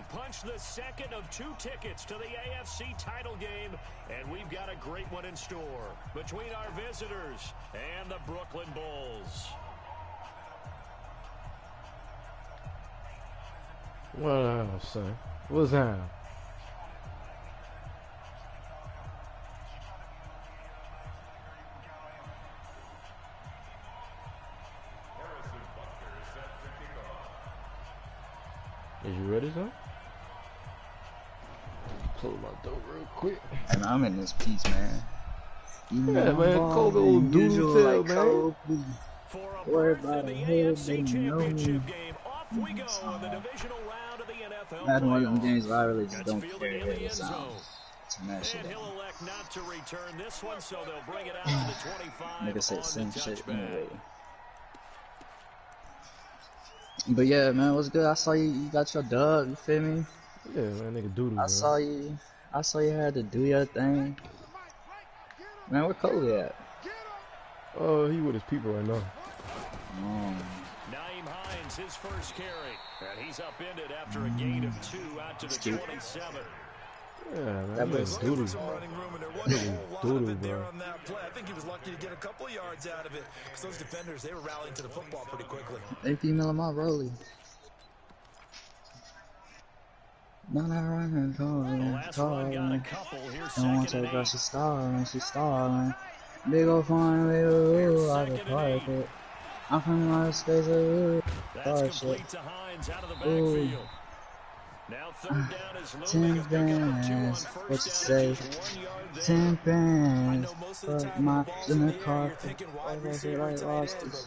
punched the second of 2 tickets to the AFC title game, and we've got a great one in store between our visitors and the Brooklyn Bulls. Well, son, what's that? Is you ready, son? Close my door real quick. And I'm in this piece, man. You yeah, man. Kobe will do tell, man. Worry about the AFC Championship game. Off we go in the divisional round of the NFL That's one of them playoffs. games where I really just don't care the sound. And he'll elect not to return this one, so they'll bring it out to the 25 Nigga said on same the shit touchback. anyway. But yeah, man, what's good? I saw you got your dub, you feel me? Yeah, man, nigga doodle. I saw you had to do your thing. Man, where Kobe at? Oh, he with his people right now. Naeem Hines, his first carry. And he's upended after a gain of 2 out to the 27. Yeah, man, that was doodle. Running room, and there wasn't a whole lot of it there on that play. I think he was lucky to get a couple of yards out of it because those defenders, they were rallying to the football pretty quickly. AP Millamont Rolly. Not running, calling. Don't want to go, she's stalling. Big ol' fun, big ol' I can park it. I'm from outer space, ooh, shit. Ooh. Now third down is 10 bands, what you say? 10 bands, put my in the car.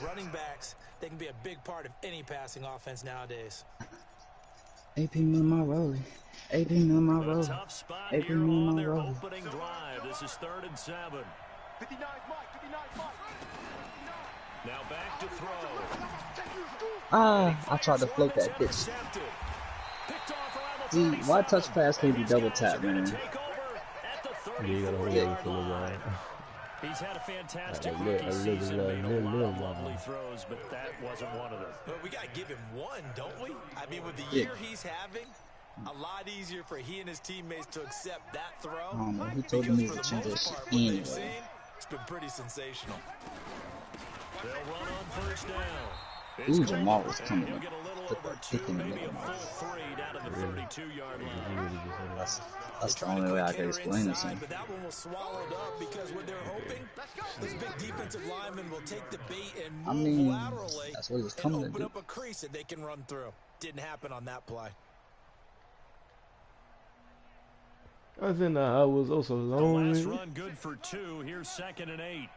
Running backs, they can be a big part of any passing offense nowadays. AP me my rolling. AP me my rolling. AP me my rolling. Opening drive. This is 3rd and 7. 59 Mike, 59 Mike. Now back to throw. I tried to float that bitch. See, why touch pass can't be double tap, man? Yeah, you gotta hold it for a little while. He's had a fantastic rookie season, made a lot of lovely throws, but that wasn't one of them. But we got to give him one, don't we? I mean, with the year he's having, a lot easier for he and his teammates to accept that throw. Oh, man, he told me to change that shit anyway. It's been pretty sensational. They'll run on first down. Ooh, Jamal was coming. He'll get a little over 2, maybe a full 3 down to the 32-yard line. That's the only way I can explain this thing. But that one was swallowed up because what they're hoping, this big defensive lineman will take the bait and move laterally that's what he was coming and open to up a crease that they can run through. Didn't happen on that play. I think I was also lonely. The last run good for 2. Here's 2nd and 8.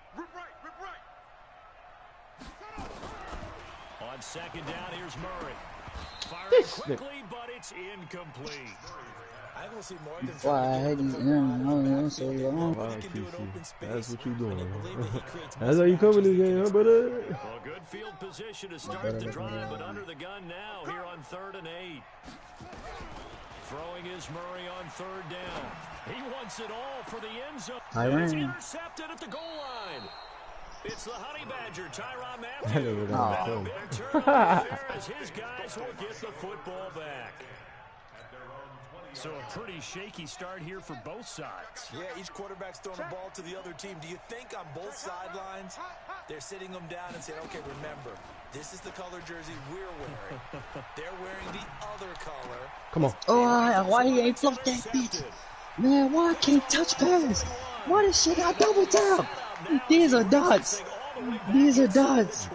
On 2nd down, here's Murray. Firing quickly, but it's incomplete. I will see more than so long. That's what you doing. That's how you coming this game, huh, brother? Well, good field position to start the drive, but under the gun now here on 3rd and 8. Throwing is Murray on 3rd down. He wants it all for the end zone. It's intercepted at the goal line. It's the Honey Badger, Tyrann Mathieu. And a big turnover there as his guys will get the football back. So a pretty shaky start here for both sides. Yeah, each quarterback's throwing the ball to the other team. Do you think on both sidelines they're sitting them down and saying, okay, remember, this is the color jersey we're wearing. They're wearing the other color. Come on. Oh, why he ain't float that bitch? Man, why I can't touch pass? Why this shit got double tap? These are dots. These are dots.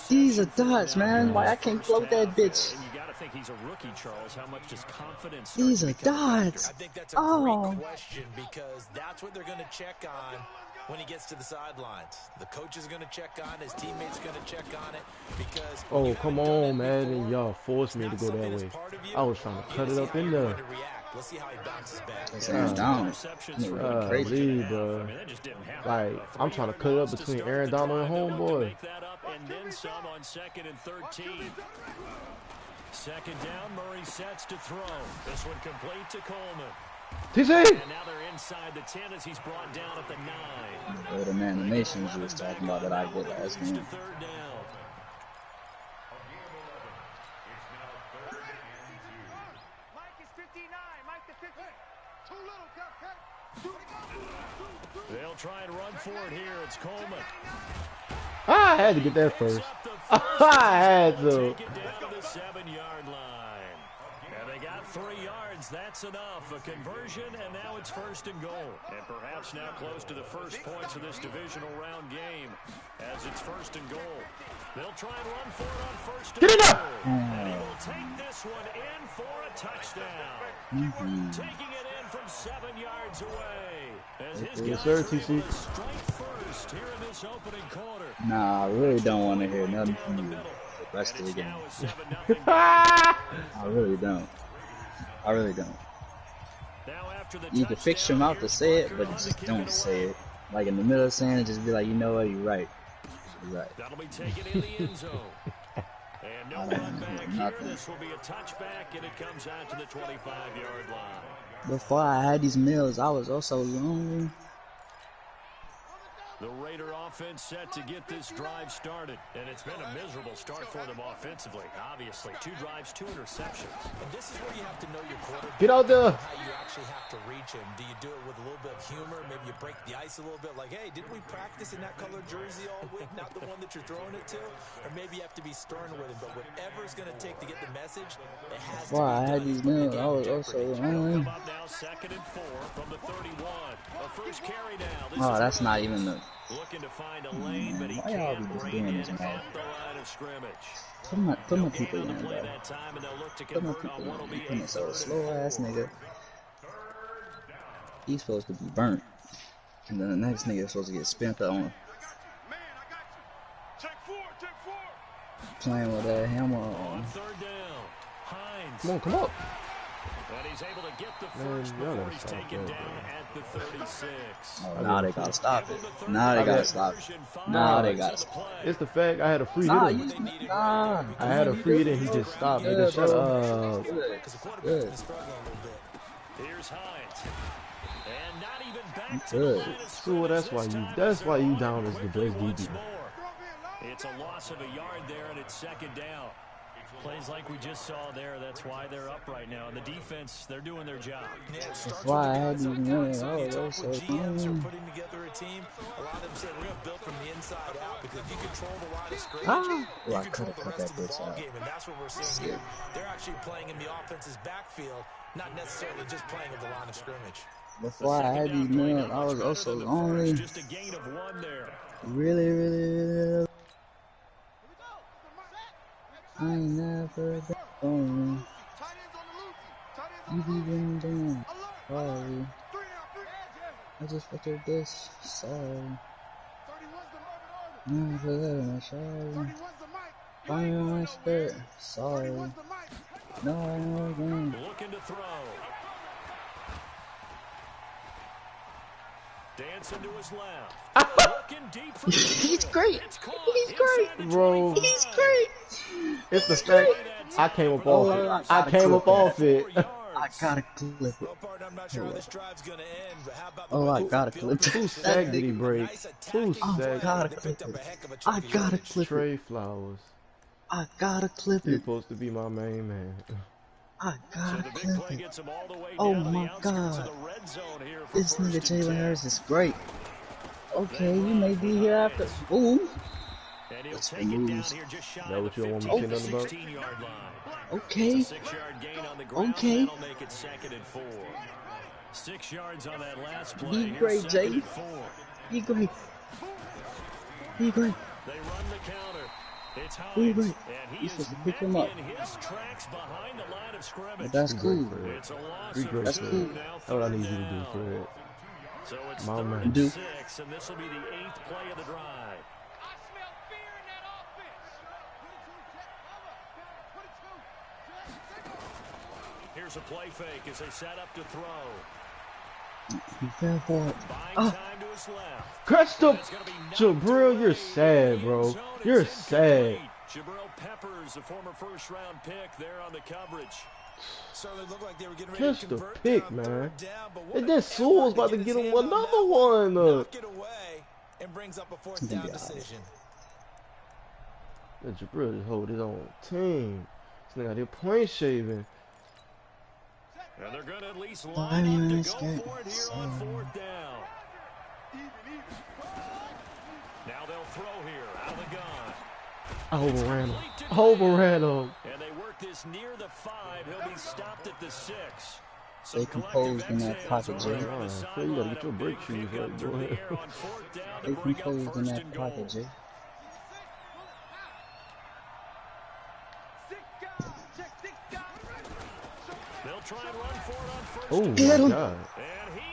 These are dots, man. Why I can't float that bitch? Think he's a rookie, Charles. How much does confidence? These are dots. I think that's a great question because that's what they're going to check on when he gets to the sidelines. The coach is going to check on, his teammates going to check on it because. Oh, come on, man! And y'all forced me to go that way. I was trying to cut it up in there. Let's see how he bounces back. It's down. Crazy, bro. Like, I'm trying to cut it up between Aaron Donald and homeboy. And then some on 2nd and 13. 2nd down, Murray sets to throw. This one complete to Coleman. TC! And now they're inside the 10 as he's brought down at the 9. What the animations you was talking about that I did last game. try and run for it here. It's Coleman. I had to get that first. I had to. Take it down to the 7-yard line. And they got 3 yards. That's enough. A conversion, and now it's 1st and goal. And perhaps now close to the first points of this divisional round game as it's 1st and goal. They'll try and run for it on 1st and goal. And he will take this one in for a touchdown. Taking it in from 7 yards away. As his Yes, sir, TC. strike first here in this opening quarter. Nah, I really don't want to hear nothing from you the rest of the game. I really don't. I really don't. You can fix your mouth to say it, but just don't say it. Like in the middle of saying it, just be like, you know what, you're right. You're right. That'll be taken in the end zone. And no run back here. This will be a touchback, and it comes out to the 25-yard line. Before I had these meals, I was also lonely. The Raider offense set to get this drive started, and it's been a miserable start for them offensively. Obviously, 2 drives, 2 interceptions. And this is where you have to know your quarterback. Get out there. How you actually have to reach him. Do you do it with a little bit of humor? Maybe you break the ice a little bit, like, hey, didn't we practice in that colored jersey all week? Not the one that you're throwing it to? Or maybe you have to be stern with him. But whatever it's going to take to get the message, it has to be Wow, I had done. these meals. I was also lonely. Come up now, 2nd and 4 from the 31. A first carry now. This Oh, is that's not even the. looking to find a lane, but he Why y'all can't be just bring doing it this, man? at the line of scrimmage. Put my No people gain on in, the play bro. that time, and they'll look to Put my convert on people what'll in. be You putting a so 3rd slow and ass 4. nigga. He's supposed to be burnt. And then the next nigga is supposed to get spent on Man, I got you. Check 4. playing with that hammer On on. 3rd down, Hines. Come on, come on. And he's able to get the Man, first y'all before gotta he's stop taken that, down at the 36. Oh, now they gotta stop it. Now they gotta stop it. Now they gotta stop it. It's the fact I had a free Nah, hit. nah. I had a free hit and he just stopped. Nigga, Good, shut bro. up. Good. Here's Hines. And not even back to Good. the line of So that's why you down as the best DB. It's a loss of a yard there, and it's 2nd down. Plays like we just saw there. That's why they're up right now. And the defense, they're doing their job. That's why I had these meals. Oh, that's so GMs fun. are putting together a team. A lot of them say we're going to build from the inside out because if you control the line of scrimmage, Oh, you I control could've the cut rest of that the bitch ball out. game, and that's what we're seeing here. They're actually playing in the offense's backfield, not necessarily just playing at the line of scrimmage. Before I had these meals, I was also lonely. Just a gain of 1 there. Really. I ain't never been lonely. You be been down. Sorry. I just fucked your bitch. Sorry. No, for that, I'm sorry. Fire on my skirt. Sorry. No, I know again. Looking to throw. Dancing to his left. Looking deep for He's great. It's caught He's inside great. the Bro. 25. He's great. It's the fact I came up off it. I came up off it. I gotta clip it. Well, partner, I'm not sure how this drive's going to end, but how about Oh, I gotta clip Who it. sack did he break? Who I sack? gotta clip it. I gotta clip it. Trey Flowers. I gotta clip He's it. supposed to be my main man. I So gotta the big clip play it. gets him all the way Oh down to the my outskirts of God. the red zone here for This nigga 1st and Jalen 10. Hurts is great. Okay, you may be here after. Ooh. And he'll Let's take it down lose. here just shy That of what the you want me to say 15 to nothing about? 16-yard line. Okay. It's a 6-yard gain on the ground, Okay. and that'll make it 2nd and 4. 6 yards on that last play. Be Here's great, 2nd Jay. and 4. Be great. Be great. They run the counter. It's Be Hines, great. and he You is supposed to met pick him up. in his tracks behind the line of scrimmage. But that's cool. It's a loss Be of great, 2 Fred. now. That's what I need you to do, 3rd Fred. down. So it's My 3rd man. and Do. 6, and this will be the 8th play of the drive. I smell fear in that offense. Here's a play fake as they set up to throw. He fell for it. Buying Oh. time to his left. Crystal It's gonna be knocked Jabril, you're away sad, in the bro. end zone. It's You're incomplete. sad. Jabril Peppers, the former first-round pick, there on the coverage. Certainly looked like they were getting ready to Just a convert pick, down man. 3rd down, but what And an then effort Sewell's about to his get him hand on another that one. Knock it away and brings up a 4th He'll down be all right. decision. Let Jabril just hold his own team. This nigga out here point shaving. And they're going to at least Bye, line up man. to go for it here on 4th down. Now they'll throw here out of the gun. Overran him. Overran him. And they work this near the 5. He'll be stopped at the 6. Stay composed in that pocket, Jay. So you gotta get your brake shoes right, boy. Stay composed in that pocket, Jay. Oh, get him! God.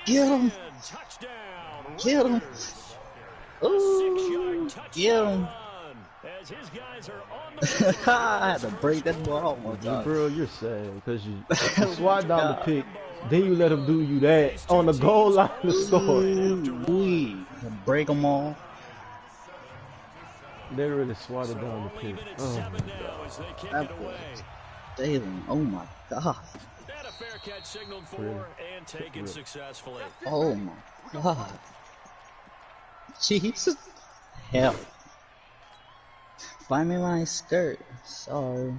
Get him! Get him! Ooh, get him! I had to break that ball one time. Bro, you're sad because you swat down the pick, then you let him do you that on the goal line to score. Break them all. They really swatted down the pick. Oh my God. That was Dalen. Oh my God. A fair catch signaled for and taken successfully. Oh my God. Jesus. Hell. Find me my skirt. Sorry.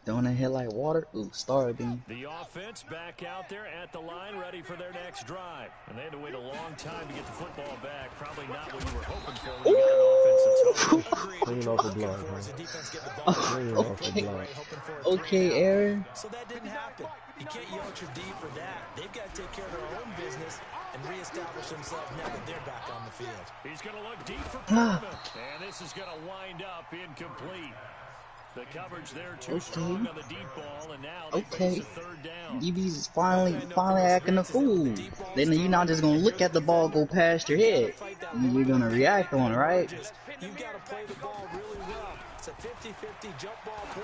Throwing a hit like water. Ooh, star beam. The offense back out there at the line, ready for their next drive. And they had to wait a long time to get the football back. Probably not what you were hoping for when you got an offensive touchdown. Clean off the block, man. Clean off the block. Okay, Aaron. So that didn't happen. You can't yell at your D for that. They've got to take care of their own business and reestablish themselves now that they're back on the field. He's going to look deep for Perman. And this is going to wind up incomplete. The coverage there too strong on the deep ball, and now they face a third down. DB's finally acting a fool. Then you're not just gonna look at the ball go past your head. You're gonna react on it, right? You've got to play the ball really well. It's a 50-50 jump ball play.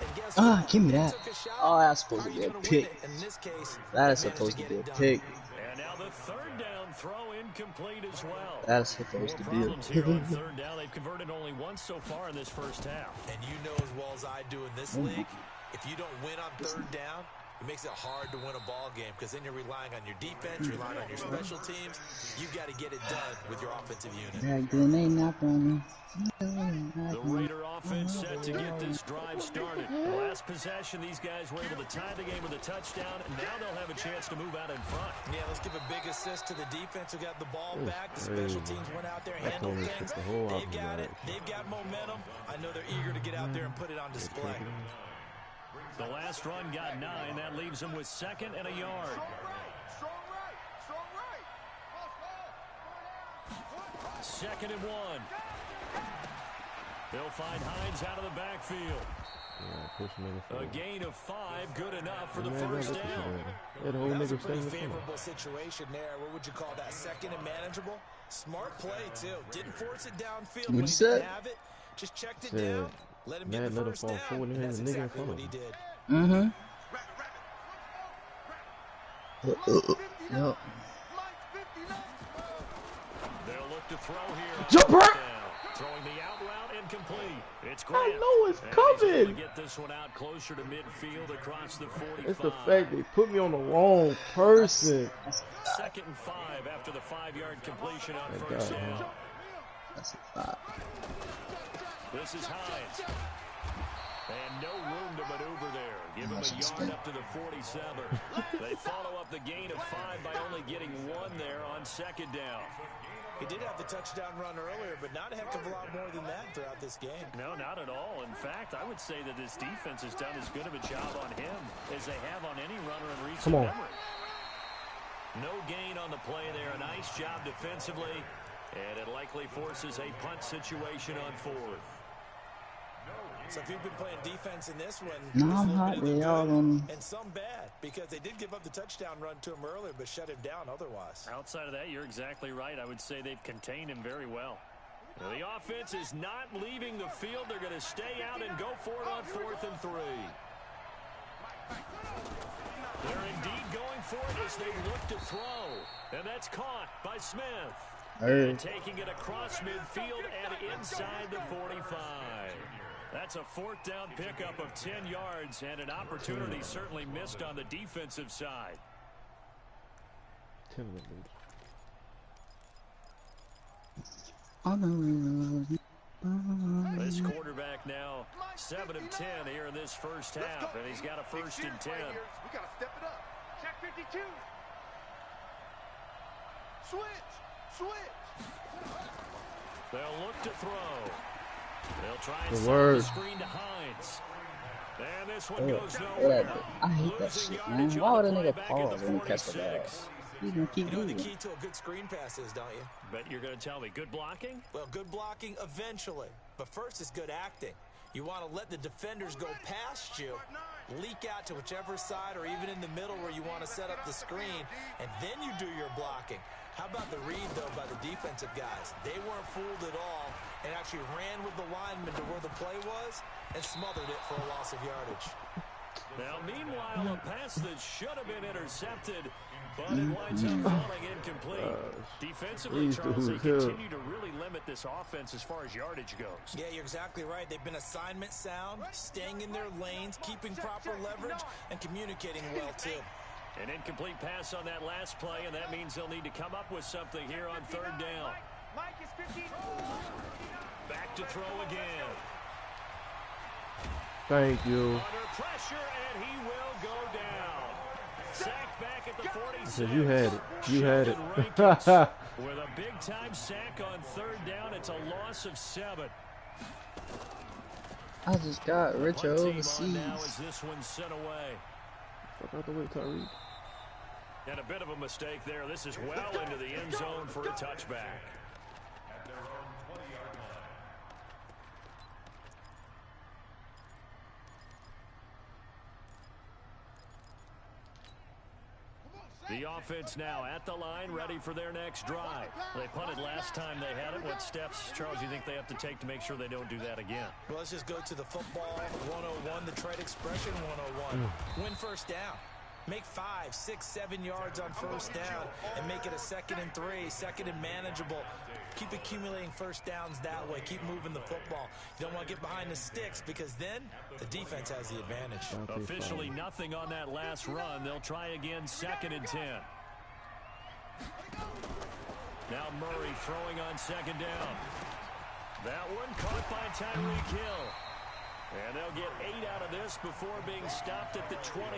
And guess give me that. Oh, that's supposed to be a pick. That is supposed to be a pick. And now the third down throw incomplete as well. That's supposed to be a pick. Third down, they've converted only once so far in this first half. And you know as well as I do in this league, if you don't win on third down, it makes it hard to win a ball game because then you're relying on your defense, you're relying on your special teams. You've got to get it done with your offensive unit. Back then they not on me. The Raider offense set to get this drive started. Last possession, these guys were able to tie the game with a touchdown, and now they'll have a chance to move out in front. Yeah, let's give a big assist to the defense who got the ball back. The special teams went out there, handled things. They've got it. They've got momentum. I know they're eager to get out there and put it on display. The last run got 9. That leaves them with 2nd and a yard. Second and 1. They'll find Hines out of the backfield. A gain of 5, good enough for the first down. That was a pretty favorable situation there. What would you call that? Second and manageable? Smart play, too. Didn't force it downfield when he didn't have it. Just checked it down. Let him get the first down. And that's exactly what he did. Yep. They'll look to throw here. Jumper! Throwing the out route incomplete. It's I know it's coming. Get this one out closer to midfield across the 45. It's the fact they put me on the wrong person. 2nd and 5 after the 5-yard completion on first down. That's a 5. This is Hines. And no room to maneuver there. Give him a yard up to the 47. They follow up the gain of 5 by only getting 1 there on 2nd down. He did have the touchdown run earlier, but not a heck of a lot more than that throughout this game. No, not at all. In fact, I would say that this defense has done as good of a job on him as they have on any runner in recent memory. No gain on the play there. A nice job defensively, and it likely forces a punt situation on 4th. So if you've been playing defense in this one, I'm hot. They all on. And some bad, because they did give up the touchdown run to him earlier, but shut him down otherwise. Outside of that, you're exactly right. I would say they've contained him very well. The offense is not leaving the field. They're going to stay out and go for it on 4th and 3. They're indeed going for it as they look to throw. And that's caught by Smith. And taking it across midfield and inside the 45. That's a 4th down pickup of 10 yards and an opportunity certainly missed on the defensive side. This quarterback now 7 of 10 here in this first half, and he's got a 1st and 10. We got to step it up. Check 52. Switch. They'll look to throw. They'll try and Good set word. the screen to Hines. And this one goes What nowhere. I hate that Losing shit, man. yardage Why on would the a play nigga back at pause the when he catch the ball? 46. He's gonna keep You know the moving. key to a good screen pass is, don't you? Bet you're going to tell me. Good blocking? Well, good blocking eventually. But first is good acting. You want to let the defenders go past you, leak out to whichever side or even in the middle where you want to set up the screen, and then you do your blocking. How about the read, though, by the defensive guys? They weren't fooled at all and actually ran with the lineman to where the play was and smothered it for a loss of yardage. Now, meanwhile, a pass that should have been intercepted, but it winds up falling incomplete. Defensively, Charles, they continue to really limit this offense as far as yardage goes. Yeah, you're exactly right. They've been assignment sound, staying in their lanes, keeping proper leverage, and communicating well, too. An incomplete pass on that last play, and that means they'll need to come up with something here on third down. Mike is 15. Back to throw again. Thank you. Under pressure, and he will go down. Sacked back at the 46. Said you had it. You had it. With a big-time sack on third down, it's a loss of 7. I just got rich One team overseas. on now as this one's sent away. Fuck out the way, Tyreek. And a bit of a mistake there. This is well into the end zone for a touchback. The offense now at the line, ready for their next drive. They punted last time they had it. What steps, Charles, do you think they have to take to make sure they don't do that again? Well, let's just go to the football 101, the trade expression 101. Win first down. Make 5, 6, 7 yards on first down and make it a 2nd and 3, 2nd and manageable. Keep accumulating first downs that way. Keep moving the football. You don't want to get behind the sticks because then the defense has the advantage. Officially nothing on that last run. They'll try again, 2nd and 10. Now Murray throwing on 2nd down. That one caught by Tyreek Hill. And they'll get 8 out of this before being stopped at the 28.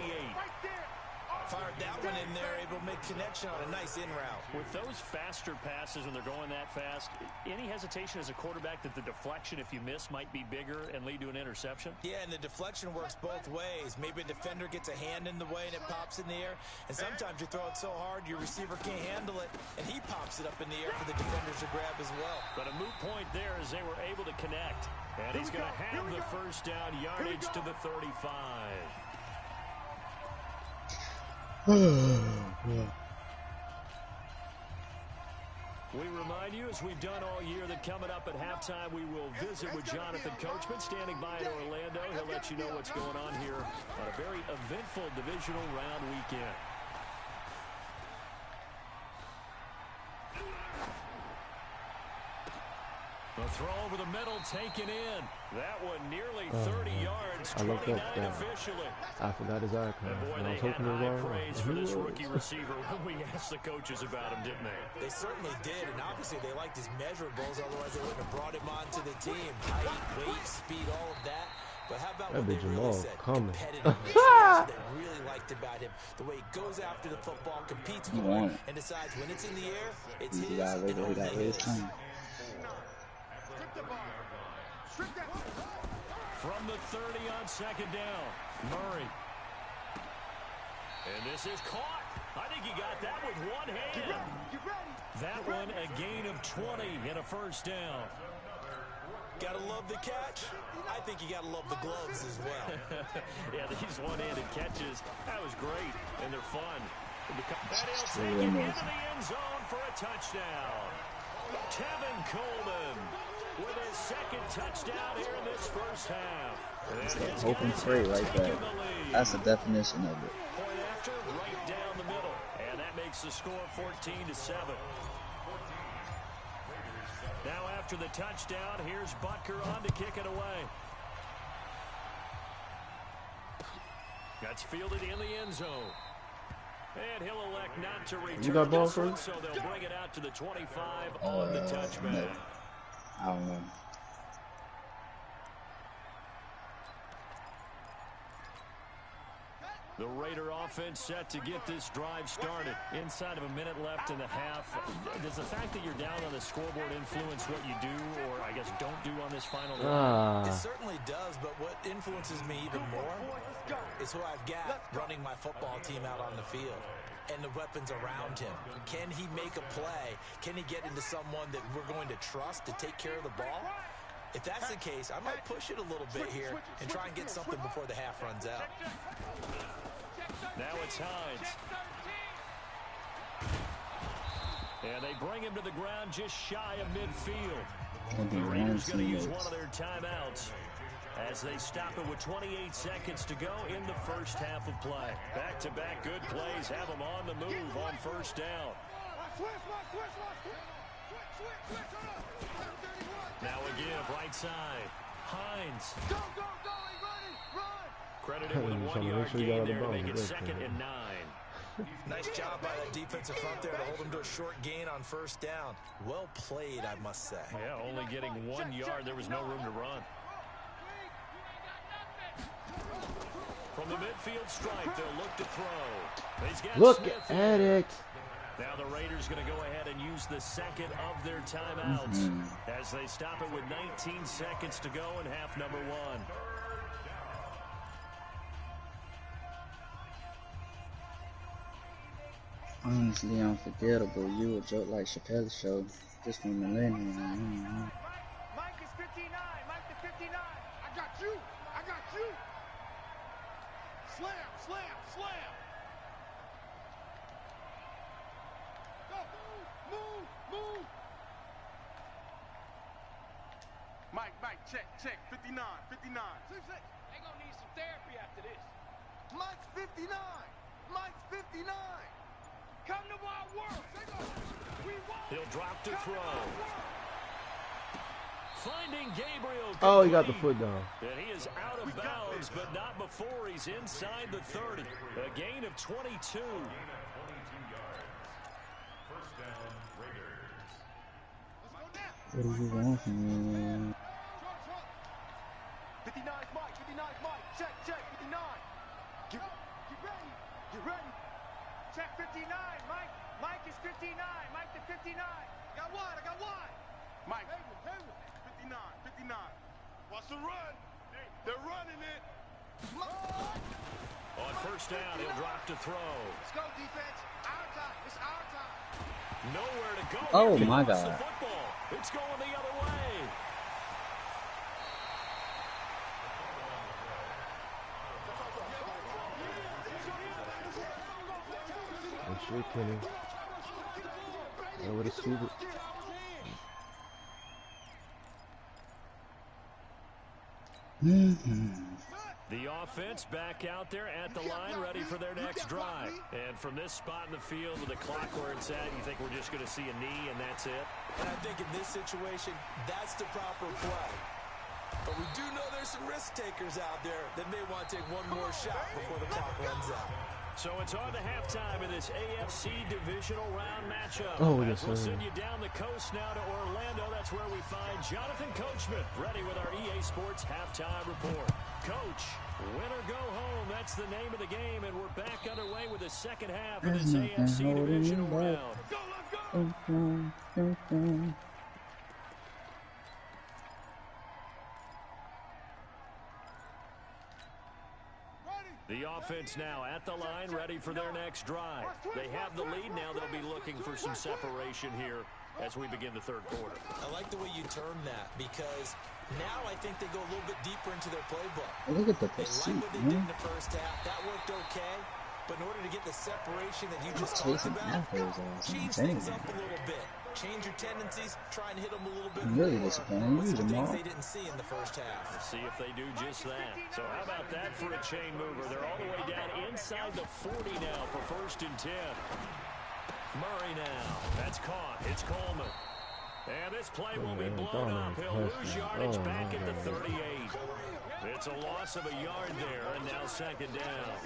Fired that one in there, able to make connection on a nice in route. With those faster passes when they're going that fast, any hesitation as a quarterback that the deflection, if you miss, might be bigger and lead to an interception? Yeah, and the deflection works both ways. Maybe a defender gets a hand in the way and it pops in the air. And sometimes you throw it so hard your receiver can't handle it, and he pops it up in the air for the defenders to grab as well. But a moot point there as they were able to connect. And he's going to have the first down yardage to the 35. We remind you, as we've done all year, that coming up at halftime, we will visit with Jonathan Coachman, standing by in Orlando. He'll let you know what's going on here on a very eventful divisional round weekend. A throw over the middle, taken in. That one nearly 30 yards, 29 officially. I forgot his icon. And boy, they had high praise for this rookie receiver when we asked the coaches about him, didn't they? They certainly did, and obviously they liked his measurables, otherwise they wouldn't have brought him onto the team. Height, weight, speed, all of that. But how about what they really said? Competitiveness. They really liked about him. The way he goes after the football, competes for it, and decides when it's in the air, it's his and only his. From the 30 on 2nd down, Murray. And this is caught. I think he got that with one hand. That one a gain of 20 and a first down. Gotta love the catch. I think you gotta love the gloves as well. Yeah, these one-handed catches, that was great, and they're fun. And he'll take it into the end zone for a touchdown. Tevin Coleman with his 2nd touchdown here in this first half. That's open free right there. That's the definition of it. Point after, right down the middle. And that makes the score 14-7. Now after the touchdown, here's Butker on to kick it away. That's fielded in the end zone. And he'll elect not to return. You got ball for so they'll bring it out to the 25 on the touchback. I don't know. The Raider offense set to get this drive started. Inside of a minute left in the half. Does the fact that you're down on the scoreboard influence what you do, or I guess don't do on this final drive? It certainly does, but what influences me even more is who I've got running my football team out on the field and the weapons around him. Can he make a play? Can he get into someone that we're going to trust to take care of the ball? If that's the case, I might push it a little bit here and try and get something before the half runs out. Now it's Hines. And they bring him to the ground just shy of midfield. The Raiders going to use one of their timeouts as they stop it with 28 seconds to go in the first half of play. Back-to-back good plays have them on the move on first down. Now again, right side. Hines. Credited with a 1-yard gain there to make it 2nd and 9. Nice job by that defensive front there to hold him to a short gain on first down. Well played, I must say. Yeah, only getting 1 yard. There was no room to run. From the midfield stripe, they'll look to throw. He's got Look Smith at there. it. Now the Raiders going to go ahead and use the second of their timeouts as they stop it with 19 seconds to go in half number 1. Honestly unforgettable. You a joke like Chappelle's show. Just from millennium. Mike is 59. Mike the 59. I got you. I got you. Slam, slam, slam. Go. Move, move. Mike, check. 59, 59. They gonna need some therapy after this. Mike's 59. Mike's 59. Come to my work. He'll drop to throw. Finding Gabriel. Oh, he got the foot down. And he is out of bounds, but not before he's inside the 30. A gain of 22. What do you want from me? 59's Mike. 59's Mike. Check. 59. Get ready. Get ready. Check 59. Mike is 59. Mike the 59. I got wide. Mike. 59. What's the run? They're running it. On first down, he'll drop to throw. Let's go, defense. Our time. It's our time. Nowhere to go. Oh, He my lost God. the football. It's going the other way. Good shit, Kenny. That would have stupid. The offense back out there at the line, ready for their next drive. And from this spot in the field with the clock where it's at, you think we're just going to see a knee and that's it? And I think in this situation, that's the proper play. But we do know there's some risk takers out there that may want to take one more shot before the clock runs out. So it's on to halftime in this AFC divisional round matchup. Oh, yes, We'll sir. send you down the coast now to Orlando. That's where we find Jonathan Coachman, ready with our EA Sports halftime report. Coach, win or go home. That's the name of the game, and we're back underway with the second half of this AFC divisional round. Let's go. The offense now at the line, ready for their next drive. They have the lead now. They'll be looking for some separation here as we begin the third quarter. I like the way you term that because now I think they go a little bit deeper into their playbook. Look at the They pursuit, like what they did in man. the first half. That worked okay. But in order to get the separation that you just He's talked chasing about, after his ass. I'm change telling things you. up a little bit. Change your tendencies. Try and hit them a little bit I'm really more. disappointed. With Use some them things all. they didn't see in the first half. Let's see if they do just that. So how about that for a chain mover? They're all the way down inside the 40 now for 1st and 10. Murray now. That's caught. It's Coleman. And this play will be blown up. He'll lose yardage back at the 38. It's a loss of a yard there, and now 2nd down.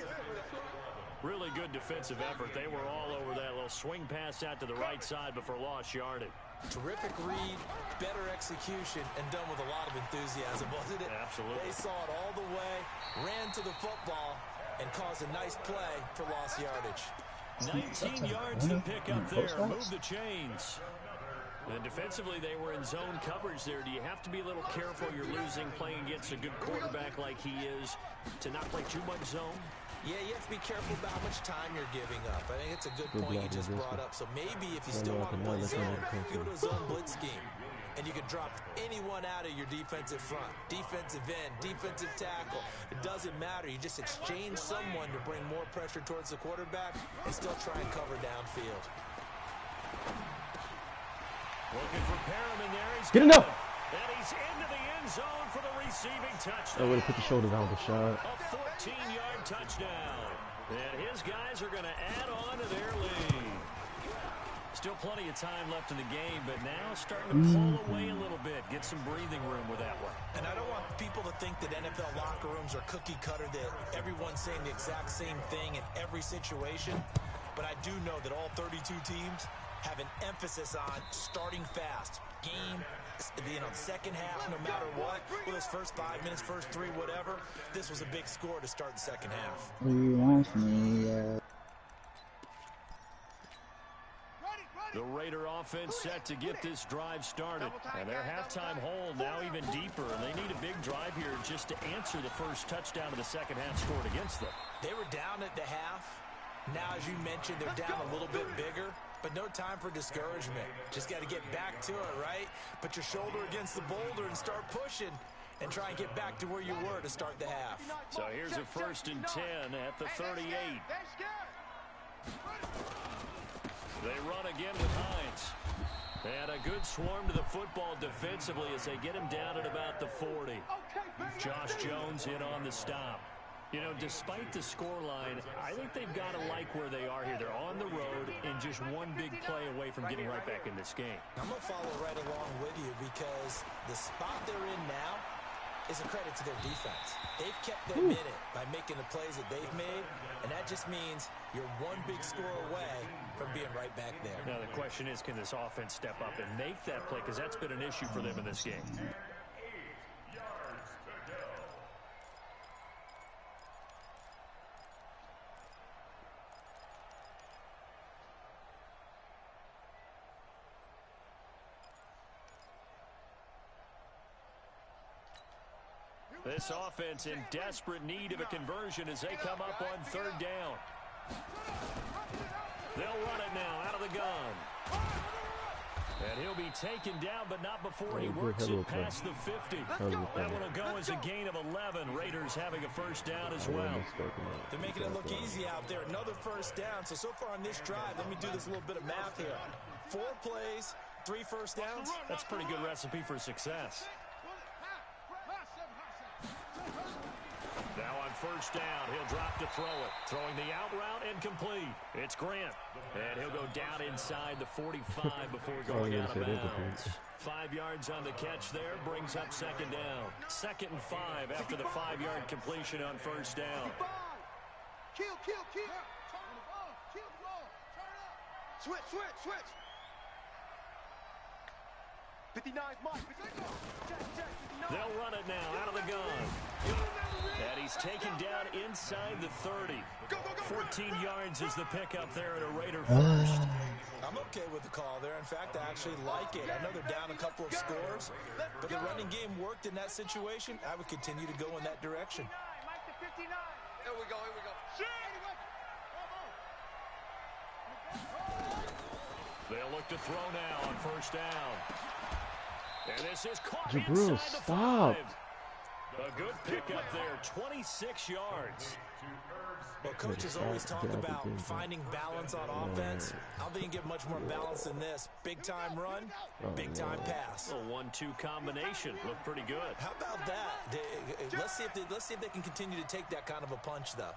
Really good defensive effort. They were all over that little swing pass out to the right side before lost yardage. Terrific read, better execution, and done with a lot of enthusiasm, wasn't it? Absolutely. They saw it all the way, ran to the football, and cause a nice play for lost yardage. 19 yards to pick up there. Move the chains. And defensively, they were in zone coverage there. Do you have to be a little careful? You're losing playing against a good quarterback like he is to not play too much zone? Yeah, you have to be careful about how much time you're giving up. I think it's a good point you just brought up. So maybe if you still want to play zone, you go to a zone blitz scheme. And you can drop anyone out of your defensive front, defensive end, defensive tackle. It doesn't matter. You just exchange someone to bring more pressure towards the quarterback and still try and cover downfield. Looking for Perriman there. Get enough. And he's into the end zone for the receiving touchdown. Oh, way to put your shoulders down the shot. A 14-yard touchdown. And his guys are going to add on to their lead. Still plenty of time left in the game, but now starting to pull away a little bit. Get some breathing room with that one. And I don't want people to think that NFL locker rooms are cookie cutter, that everyone's saying the exact same thing in every situation. But I do know that all 32 teams have an emphasis on starting fast. Game, second half, no matter what. Well, those first 5 minutes, first 3, whatever. This was a big score to start the second half. The Raider offense set to get this drive started. And their halftime hole now even deeper. And they need a big drive here just to answer the first touchdown of the second half scored against them. They were down at the half. Now, as you mentioned, they're down a little bit bigger. But no time for discouragement. Just got to get back to it, right? Put your shoulder against the boulder and start pushing. And try and get back to where you were to start the half. So here's a 1st and 10 at the 38. They run again with Hines. And a good swarm to the football defensively as they get him down at about the 40. Josh Jones in on the stop. You know, despite the scoreline, I think they've got to like where they are here. They're on the road and just one big play away from getting right back in this game. I'm going to follow right along with you because the spot they're in now is a credit to their defense. They've kept them in it by making the plays that they've made, and that just means you're one big score away from being right back there. Now the question is, can this offense step up and make that play? Because that's been an issue for them in this game. This offense in desperate need of a conversion as they come up on 3rd down. They'll run it now out of the gun. And he'll be taken down, but not before he works it past the 50. That one will go as a gain of 11. Raiders having a 1st down as well. They're making it look easy out there. Another 1st down. So far on this drive, let me do this little bit of math here. 4 plays, 3 1st downs. That's a pretty good recipe for success. Now on 1st down, he'll drop to throw it. Throwing the out route and complete. It's Grant. And he'll go down inside the 45 before going out of bounds. 5 yards on the catch there, brings up 2nd down. 2nd and 5 after the 5-yard completion on 1st down. Kill. Turn the ball. Kill the ball. Turn up. Switch. 59 Mike. Check. They'll run it now out of the gun. And he's taken down inside the 30. 14 yards is the pickup there at a Raider 1st. I'm okay with the call there. In fact, I actually like it. I know they're down a couple of scores, but the running game worked in that situation. I would continue to go in that direction. Mike to 59. Here we go. They'll look to throw now on 1st down. And this is caught Jabril, inside the stop. 5. A good pickup there, 26 yards. Well, coaches always talk about finding balance on offense. I don't think you can get much more balance than this. Big-time run, big-time pass. A 1-2 combination. Looked pretty good. How about that? Let's see if they can continue to take that kind of a punch, though.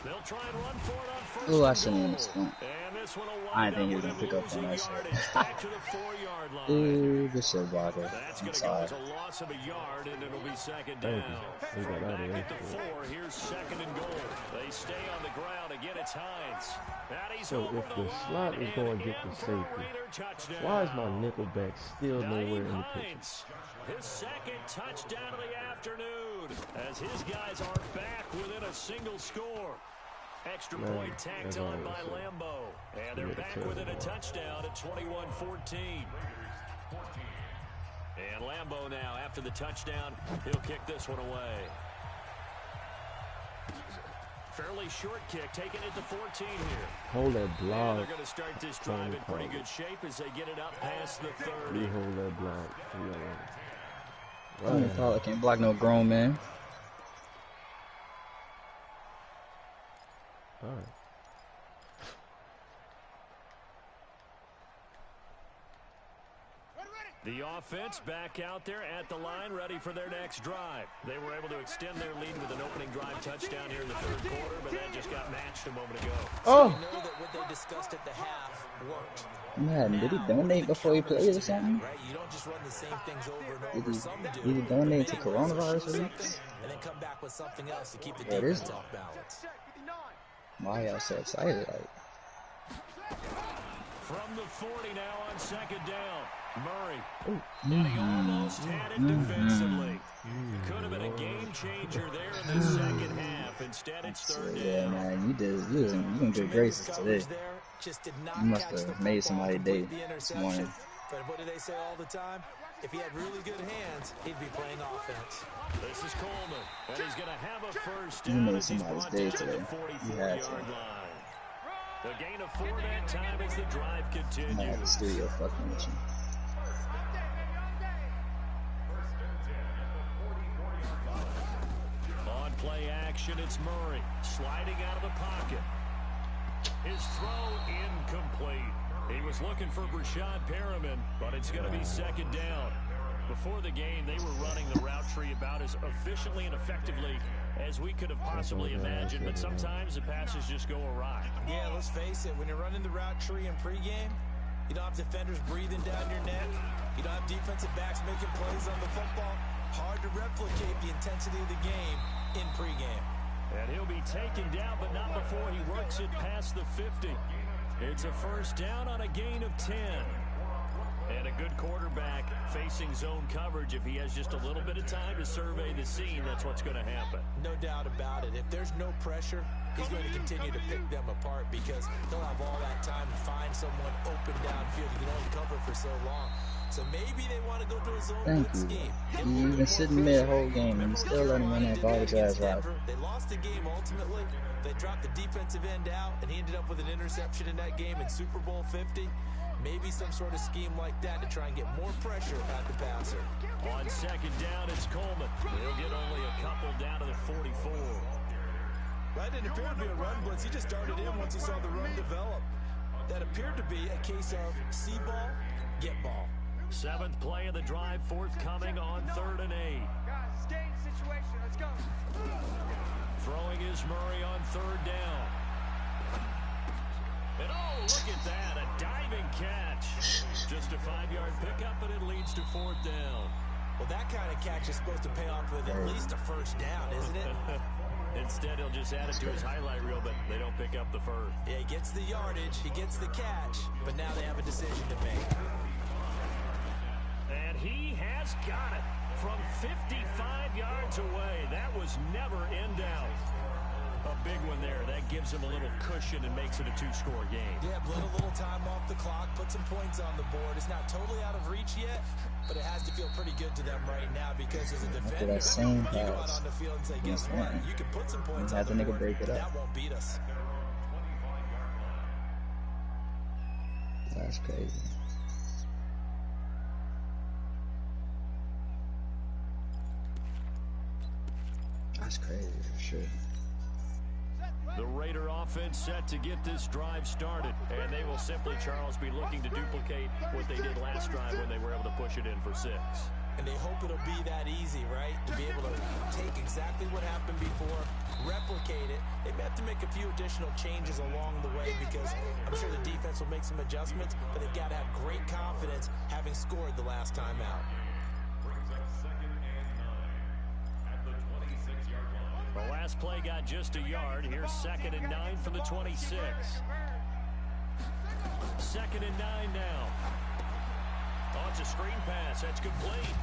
They'll try and run for it on 1st. Ooh, I shouldn't have missed that. And this one will I wind think he up was with gonna pick him up on losing that yardage back to the 4-yard line. Ooh, good shit, Walker. That's I'm going to go sorry. as a loss of a yard, and it'll be 2nd down. From back at the 4, here's 2nd and goal. They stay on the ground. Again, it's Hines. And he's So over if the line slot is going to and get the in for a safety, Raider touchdown. why is my nickelback still nowhere in the picture? Hines, his 2nd touchdown of the afternoon. mood as his guys are back within a single score. Extra point tacked on by Lambeau. And they're back within a touchdown at 21-14. And Lambeau now, after the touchdown, he'll kick this one away. Fairly short kick, taking it to 14 here. Hold that block. They're going to start this drive in pretty good shape as they get it up past the 30. Hold that block. I can't block no grown man. All right. The offense back out there at the line, ready for their next drive. They were able to extend their lead with an opening drive touchdown here in the third quarter, but that just got matched a moment ago. Oh! So you know that what they discussed at the half worked. Man, did he donate before he played or something? Right, you don't just run the same things over and over. Did he donate to coronavirus relief? And then come back with something else to keep the defense off balance. Why y'all so excited? Like, from the 40 now on second down. Murray. And he almost had it defensively. Could have been a game changer there in the second half. Instead, it's third down. Yeah, man, you in good graces today. You must have made somebody's day this morning. But what do they say all the time? If he had really good hands, he'd be playing offense. This is Coleman, and he's going to have a first You down. made somebody's day today. You had to. The gain of 4 that time as the drive continues. I had the studio fucking with you. On play action, it's Murray sliding out of the pocket. His throw incomplete. He was looking for Brashad Perriman, but it's going to be second down. Before the game, they were running the route tree about as efficiently and effectively as we could have possibly imagined, but sometimes the passes just go awry. Yeah, let's face it, when you're running the route tree in pregame, you don't have defenders breathing down your neck. You don't have defensive backs making plays on the football. Hard to replicate the intensity of the game in pregame. And he'll be taken down, but not before he works it past the 50. It's a first down on a gain of 10. And a good quarterback facing zone coverage. If he has just a little bit of time to survey the scene, that's what's going to happen. No doubt about it. If there's no pressure, he's going to continue to pick them apart because he'll have all that time to find someone open downfield. He can only cover for so long. So maybe they want to go to a zone blitz scheme. You've been sitting there the whole game and you still let him run that garbage ass route. They lost the game ultimately. They dropped the defensive end out, and he ended up with an interception in that game in Super Bowl 50. Maybe some sort of scheme like that to try and get more pressure at the passer. On second down, it's Coleman. He'll get only a couple down to the 44. That didn't appear to be a run blitz. He just started in once he saw the run develop. That appeared to be a case of see ball, get ball. Seventh play of the drive forthcoming on 3rd and 8. Guys, stay in situation. Let's go. Throwing is Murray on 3rd down. And oh, look at that, a diving catch. Just a 5-yard pickup, but it leads to 4th down. Well, that kind of catch is supposed to pay off with at least a first down, isn't it? Instead, he'll just add it to his highlight reel, but they don't pick up the first. Yeah, he gets the yardage, he gets the catch, but now they have a decision to make. And he has got it from 55 yards away. That was never in doubt. A big one there. That gives him a little cushion and makes it a 2-score game. Yeah, bled a little time off the clock, put some points on the board. It's not totally out of reach yet, but it has to feel pretty good to them right now because as a defender, that same you go out pass. on the field and say, guess what? You can put some points on the nigga board, break it but up. that won't beat us. That's crazy. That's crazy for sure. The Raider offense set to get this drive started, and they will simply, Charles, be looking to duplicate what they did last drive when they were able to push it in for 6. And they hope it'll be that easy, right? To be able to take exactly what happened before, replicate it. They may have to make a few additional changes along the way because I'm sure the defense will make some adjustments, but they've got to have great confidence having scored the last time out. The last play got just a yard. Here's 2nd and 9 from the 26. 2nd and 9 now. Oh, it's a screen pass. That's complete.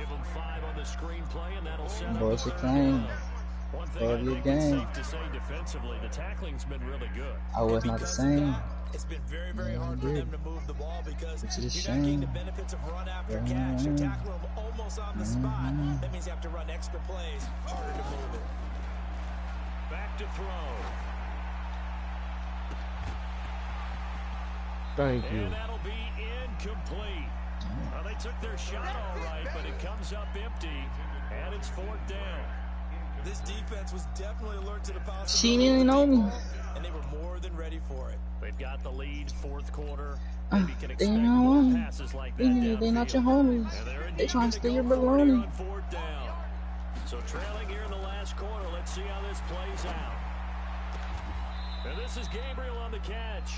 Give them 5 on the screenplay, and that'll set up Boys are playing. One thing I think it's safe to say defensively, the tackling's been really good. I was not the same. It's been very, very hard for them to move the ball because it's you're not getting the benefits of run after catch. You tackle them almost on the spot. That means you have to run extra plays, harder to move it. Back to throw. Thank you. And that'll be incomplete. Well, they took their shot all right, but it comes up empty, and it's 4th down. This defense was definitely alert to the possibility. She didn't know me. And they were more than ready for it. They've got the lead, 4th quarter. Maybe can They expect know more passes like that. They're not your homies. They trying to steal your baloney. So trailing here in the last quarter. Let's see how this plays out. And this is Gabriel on the catch.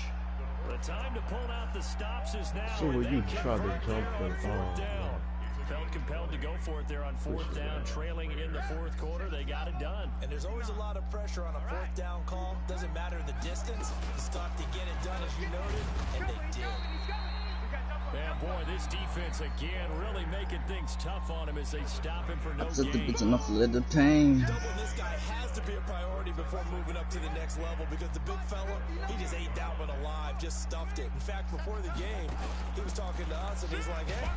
The time to pull out the stops is now. So will you try to jump the ball? Felt compelled to go for it there on 4th down, trailing in the 4th quarter. They got it done. And there's always a lot of pressure on a 4th down call. Doesn't matter the distance. You stop to get it done, as you noted, and they did. Yeah, boy, this defense again really making things tough on him as they stop him for no gain. It's enough little pain. Doubling this guy has to be a priority before moving up to the next level because the big fella, he just ate that one alive, just stuffed it. In fact, before the game, he was talking to us and he's like, hey,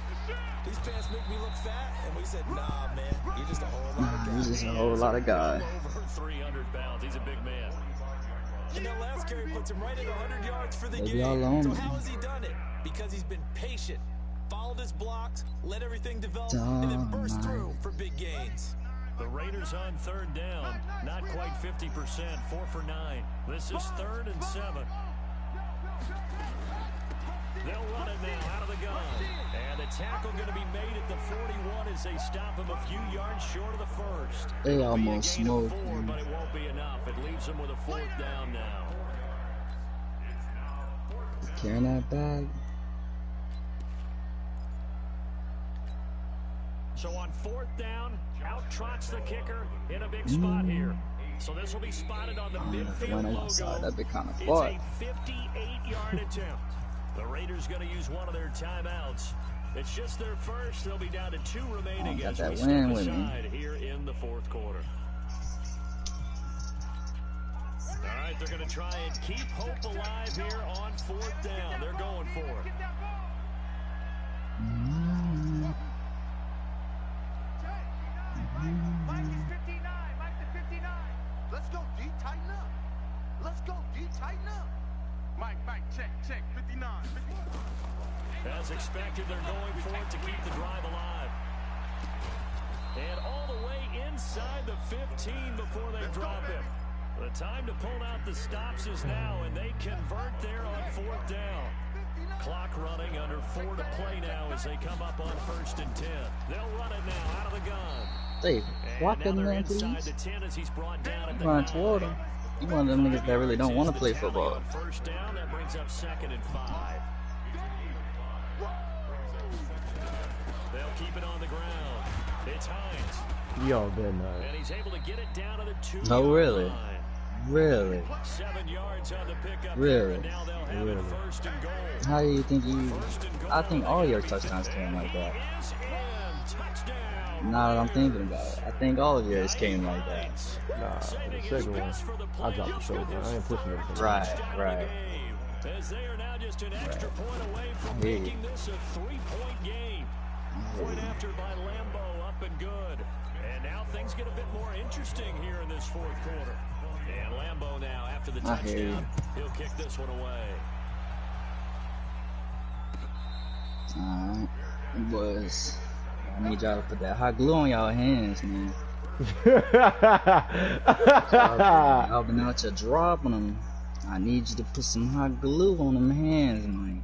these pants make me look fat. And we said, nah, man, you're just a whole lot of guy. He's just a whole lot of guy. Over 300 pounds. He's a big man. And that last carry puts him right at 100 yards for the game. So how has he done it? Because he's been patient, followed his blocks, let everything develop, and then burst through for big gains. The Raiders on 3rd down, not quite 50%, 4 for 9. This is 3rd and 7. They'll run it now out of the gun. And the tackle going to be made at the 41 as they stop him a few yards short of the first. They almost smoked him. But it won't be enough. It leaves them with a 4th down now. Carrying that bag. So on 4th down, out trots the kicker in a big spot here. So this will be spotted on the midfield logo. That'd be kind of It's fun. a 58-yard attempt. The Raiders going to use one of their timeouts. It's just their first. They'll be down to 2 remaining as we step aside here in the 4th quarter. All right, they're going to try and keep hope alive here on 4th down. They're going for it. Mike is 59. Mike the 59. Let's go deep, tighten up. Let's go deep, tighten up. Mike, check, 59. As expected, they're going for it to keep the drive alive. And all the way inside the 15 before they drop him. The time to pull out the stops is now, and they convert there on 4th down. Clock running, under 4 to play now as they come up on 1st and 10. They'll run it now out of the gun. They walking there, please. Run toward him. You one of them niggas that really don't want to play football. 1st down, that brings up 2nd and 5. They'll keep it on the ground. It's Hines. Y'all been and he's able to get it down to the 2-yard Oh, really? line. Really? 7 yards on the pickup. Really? And now they'll have it 1st and goal. How do you think you... I think all your touchdowns came like that. Now that I'm thinking about it, I think all of yours came like that. Nah, the second one, I dropped the shoulder. I ain't pushing it. Right. As they are now just an extra point away from making this a 3-point game. Point after by Lambeau, up and good. And now things get a bit more interesting here in this 4th quarter. And Lambeau now, after the touchdown, he'll kick this one away. Alright, boys. I need y'all to put that hot glue on y'all hands, man. Y'all been out here dropping them. I need you to put some hot glue on them hands, man.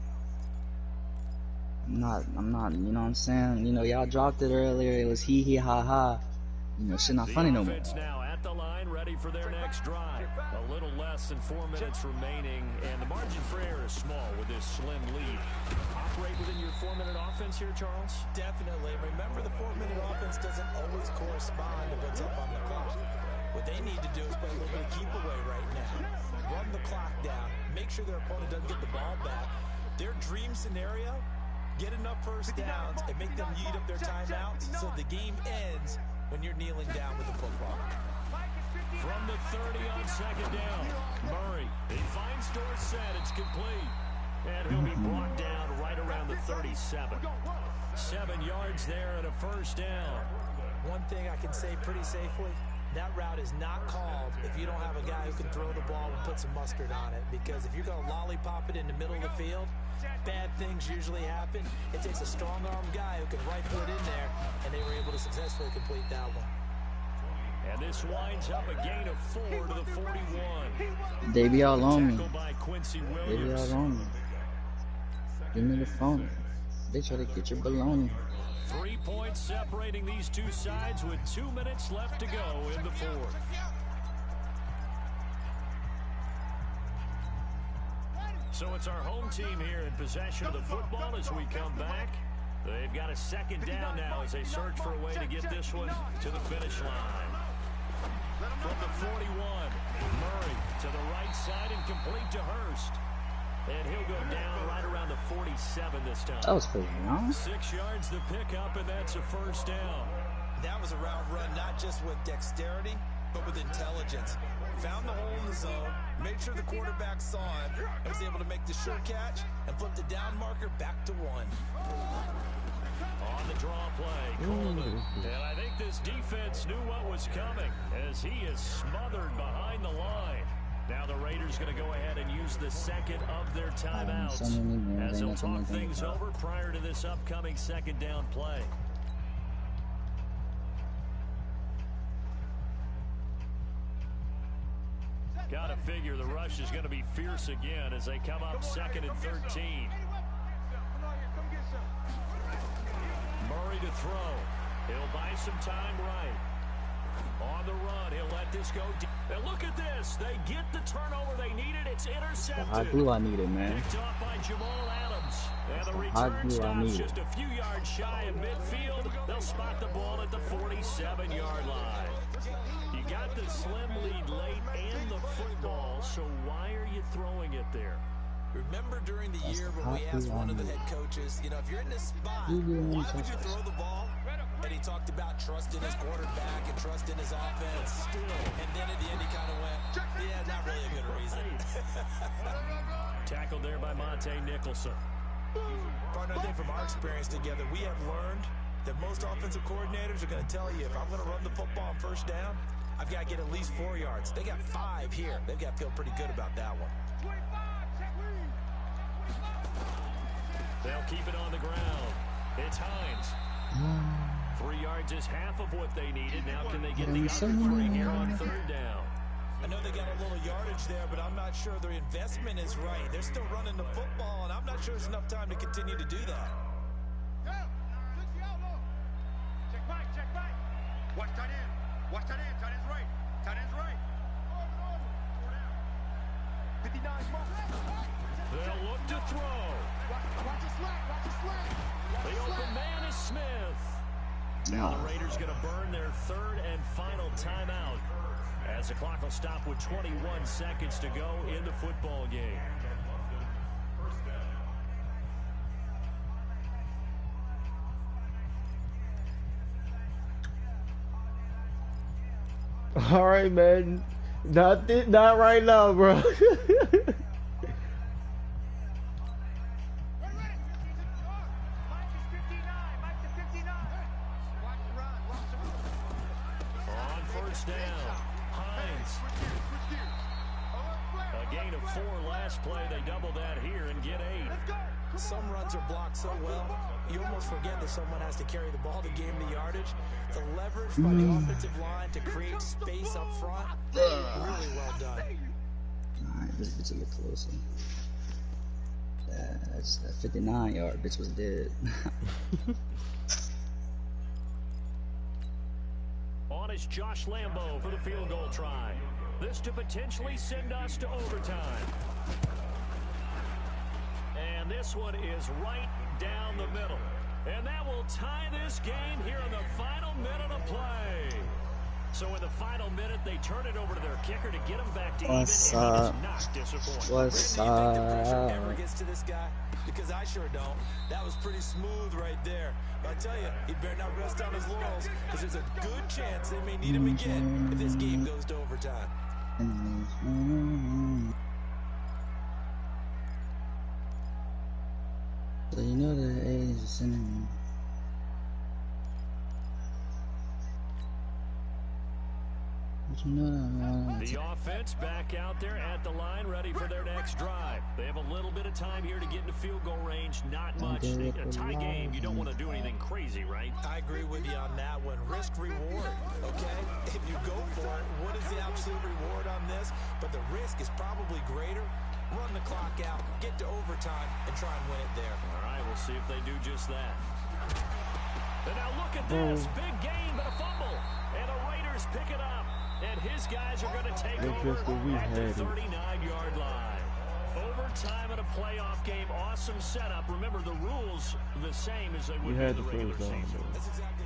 I'm not, you know what I'm saying? You know, y'all dropped it earlier. It was hee ha ha. You know, shit not funny no more. Now at the line, ready for their next drive. A little less than 4 minutes remaining, and the margin for error is small with this slim lead. Operate within your 4-minute offense here, Charles? Definitely. Remember, the 4-minute offense doesn't always correspond to what's up on the clock. What they need to do is play a little bit of keep away right now. Run the clock down. Make sure their opponent doesn't get the ball back. Their dream scenario Get enough first downs and make them eat up their timeouts so the game ends when you're kneeling down with the football. From the 30 on second down, Murray, he finds Dorsett, it's complete. And he'll be brought down right around the 37. 7 yards there and a first down. One thing I can say pretty safely, that route is not called if you don't have a guy who can throw the ball and put some mustard on it. Because if you're going to lollipop it in the middle of the field, bad things usually happen. It takes a strong-arm guy who can rifle it in there, and they were able to successfully complete that one. And this winds up a gain of 4 to the 41. They be all on me. They be all on me. Give me the phone. They try to get your baloney. 3 points separating these two sides with 2 minutes left to go in the fourth. So it's our home team here in possession of the football as we come back. They've got a second down now as they search for a way to get this one to the finish line. From the 41, Murray to the right side and complete to Hurst. And he'll go down right around the 47 this time. That was pretty long. 6 yards the pickup, and that's a first down. That was a route run not just with dexterity, but with intelligence. Found the hole in the zone, made sure the quarterback saw it, and was able to make the sure catch and flip the down marker back to 1. On the draw play, Coleman. And I think this defense knew what was coming as he is smothered behind the line. Now the Raiders going to go ahead and use the second of their timeouts as they'll talk things over prior to this upcoming second down play. Got to figure the rush is going to be fierce again as they come up 2nd and 13. Murray to throw. He'll buy some time right. On the run, he'll let this go deep. And look at this. They get the turnover they needed. It's intercepted. How do I need it, man? Picked off by Jamal Adams. And the return stops just a few yards shy of midfield. They'll spot the ball at the 47-yard line. You got the slim lead late and the football, so why are you throwing it there? Remember during the year when we asked one of the head coaches, you know, if you're in this spot, why would you throw the ball? And he talked about trusting his quarterback and trusting his offense. And then at the end he kind of went, yeah, not really a good reason. Tackled there by Monte Nicholson. Partner, I think from our experience together, we have learned that most offensive coordinators are going to tell you, if I'm going to run the football on first down, I've got to get at least 4 yards. They got 5 here. They've got to feel pretty good about that one. They'll keep it on the ground. It's Hines. 3 yards is half of what they needed. Now can they get the other 3 here on third down? I know they got a little yardage there, but I'm not sure their investment is right. They're still running the football, and I'm not sure there's enough time to continue to do that. Check back. Watch tight end. Watch tight end. Tight end's right. Tight end's right. 59 more. They'll look to throw. Watch the slack. The open man is Smith. Now the Raiders going to burn their third and final timeout as the clock will stop with 21 seconds to go in the football game. All right, man. Not right now, bro. Down. Hines. A gain of 4 last play. They double that here and get 8. Some runs are blocked so well, you almost forget that someone has to carry the ball to gain the yardage. The leverage by the offensive line to create space up front, really well done. All right, this bitch a little closer. That's that 59-yard bitch was dead. On is Josh Lambo for the field goal try. This to potentially send us to overtime. And this one is right down the middle. And that will tie this game here in the final minute of play. So in the final minute, they turn it over to their kicker to get him back to What's even, up? and he does not disappoint. What's Do you think the pressure up? ever gets to this guy? Because I sure don't. That was pretty smooth right there. But I tell you, he better not rest on his laurels, because there's a good chance they may need him again if this game goes to overtime. So you know the age is cinnamon. But you know that. The offense back out there at the line, ready for their next drive. They have a little bit of time here to get into field goal range. Not much. A tie game, you don't want to do anything crazy, right? I agree with you on that one. Risk reward, okay? If you go for it, what is the absolute reward on this? But the risk is probably greater. Run the clock out, get to overtime, and try and win it there. All right, we'll see if they do just that. And now look at this. Big gain, but a fumble. And the Raiders pick it up. And his guys are going to take over at the 39-yard line. Overtime in a playoff game. Awesome setup. Remember, the rules are the same as they would be in the regular season. That's exactly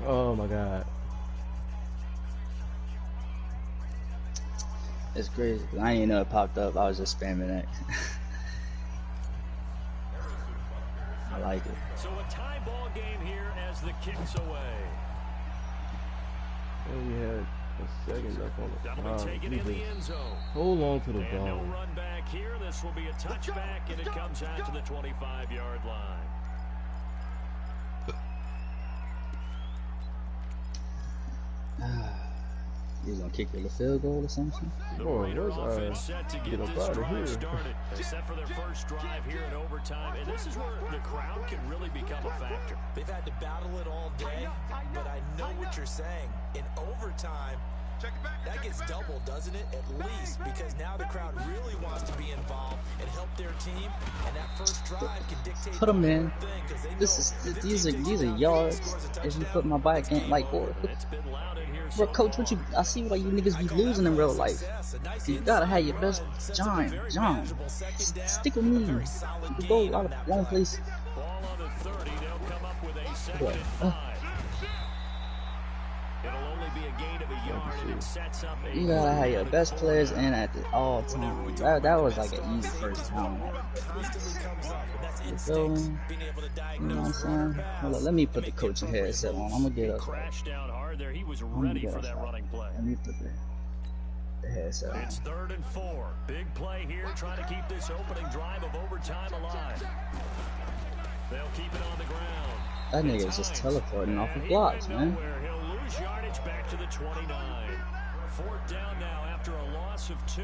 right. Oh my God. It's crazy. I didn't even know it popped up. I was just spamming it. I like it. So a tie ball game here as the kick's away. And we had a second left on the That'll be taken in the end zone. Hold on to the And ball. no run back here. This will be a touchback, and it comes out to the 25-yard line. He's gonna kick the field goal or something. The Boy, Raider where's offense set to get get up this out of here? drive started. They set for their first drive here in overtime, and this is where the crowd can really become a factor. They've had to battle it all day, but I know what you're saying. In overtime, that gets doubled, doesn't it? At least, because now the crowd really wants to be involved and help their team, and that first drive can dictate. Put them in. These These are yards. If you put my bike in, like, boy, bro, coach, what you? I see why you niggas be losing in real life. You gotta have your best John. Stick with me. You can go a lot of wrong places. Ball on the 30. They'll come up with a second and 5. It'll only be a gain of a yard, and it sets up a You gotta have your best players in at the all time. That was like an easy first down. So, you know what I'm saying? Hold on, let me put the coaching headset on. I'm gonna get up. crashed down hard there. He was ready for that running play. Let me put the headset on. It's 3rd and 4. Big play here, trying to keep this opening drive of overtime alive. They'll keep it on the ground. That nigga is just teleporting off the blocks, man. He'll lose yardage back to the 29. 4th down now after a loss of 2.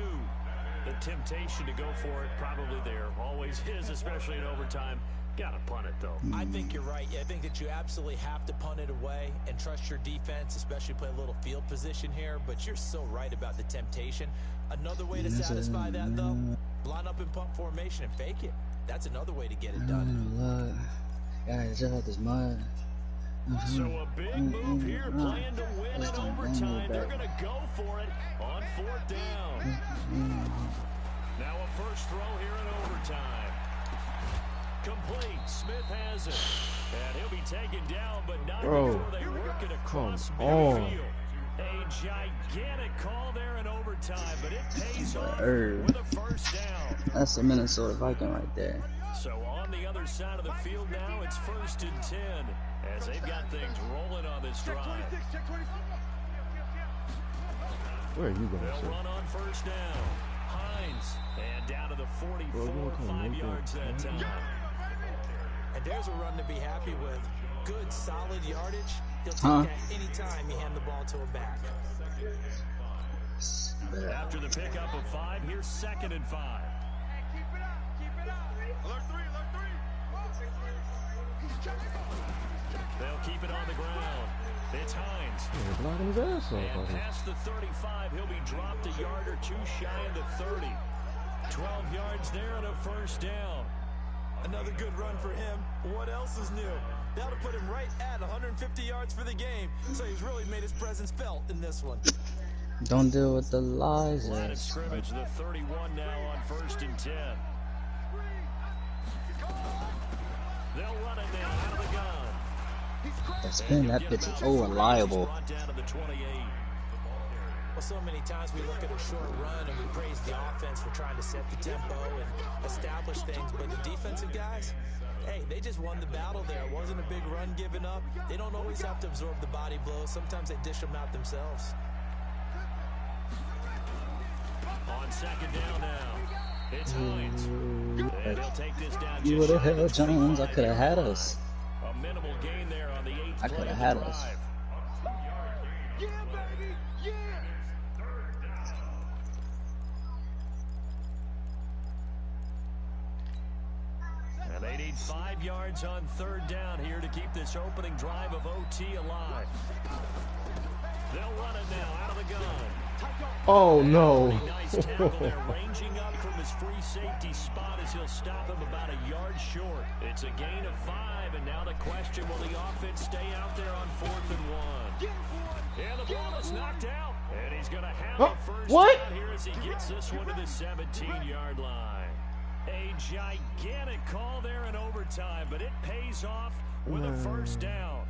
The temptation to go for it probably there. Always is, especially in overtime. Gotta punt it, though. I think you're right. I think that you absolutely have to punt it away and trust your defense, especially play a little field position here. But you're so right about the temptation. Another way to satisfy that, though, line up in punt formation and fake it. That's another way to get it done. Guys, just like this mud. So a big move here, playing to win in overtime. They're going to go for it on 4th down. Now a first throw here in overtime. Complete. Smith has it. And he'll be taken down, but not before they work it across midfield. A gigantic call there in overtime, but it pays off with a first down. That's a Minnesota Viking right there. So on the other side of the field now, it's 1st and 10 as they've got things rolling on this drive. Where are you going, They'll sir? run on 1st down. Hines, and down to the 44, 5 yards that time. And there's a run to be happy with. Good, solid yardage. He'll take that any time you hand the ball to him back. After the pickup of 5, here's 2nd and 5. Keep it up. Alert 3. They'll keep it on the ground. It's Hines. They're blocking his ass And off. past the 35, he'll be dropped a yard or 2 shy of the 30. 12 yards there and a first down. Another good run for him. What else is new? That'll put him right at 150 yards for the game. So he's really made his presence felt in this one. Don't deal with the lies. Line of scrimmage, the 31 now on 1st and 10. They'll run it now out of the gun. That spin, that bitch is reliable. Well, so many times we look at a short run and we praise the offense for trying to set the tempo and establish things, but the defensive guys, hey, they just won the battle there. It wasn't a big run given up. They don't always have to absorb the body blows. Sometimes they dish them out themselves. On second down now, it's Hines. And he'll take this down. You would have held Jones. I could have had us. A minimal gain there on the 8th I could have had us. Yeah, baby, yeah. And they need 5 yards on third down here to keep this opening drive of OT alive. They'll run it now out of the gun. Oh no. Nice tackle there, ranging up from his free safety spot as he'll stop him about a yard short. It's a gain of 5, and now the question, will the offense stay out there on 4th and 1? And the ball is knocked out, and he's going to have the first down here as he gets this one to the 17-yard line. A gigantic call there in overtime, but it pays off with a first down.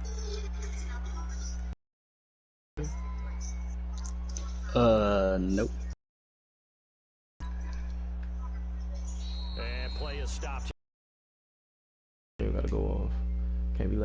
Nope. And play is stopped. You gotta go off. Can't be left.